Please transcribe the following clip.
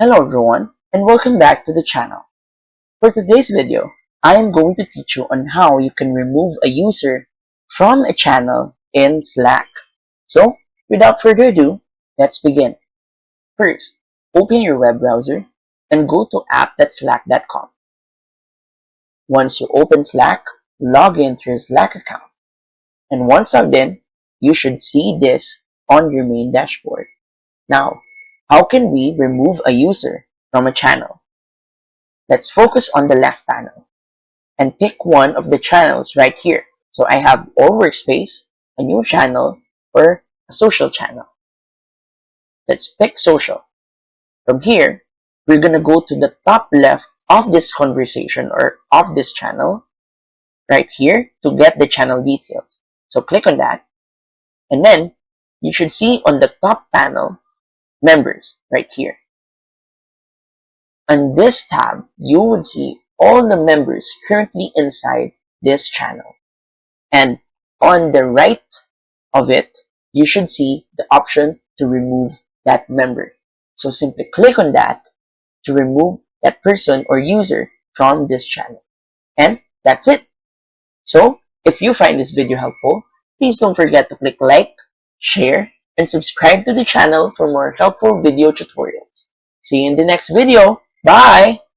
Hello everyone and welcome back to the channel. For today's video, I am going to teach you on how you can remove a user from a channel in Slack. So, without further ado, let's begin. First, open your web browser and go to app.slack.com. Once you open Slack, log in to your Slack account. And once logged in, you should see this on your main dashboard. Now, how can we remove a user from a channel? Let's focus on the left panel and pick one of the channels right here. So I have all workspace, a new channel, or a social channel. Let's pick social. From here, we're going to go to the top left of this conversation or of this channel right here to get the channel details. So click on that, and then you should see on the top panel members right here. On this tab, you would see all the members currently inside this channel. And on the right of it, you should see the option to remove that member. So simply click on that to remove that person or user from this channel. And that's it. So if you find this video helpful, please don't forget to click like, share, and subscribe to the channel for more helpful video tutorials. See you in the next video. Bye!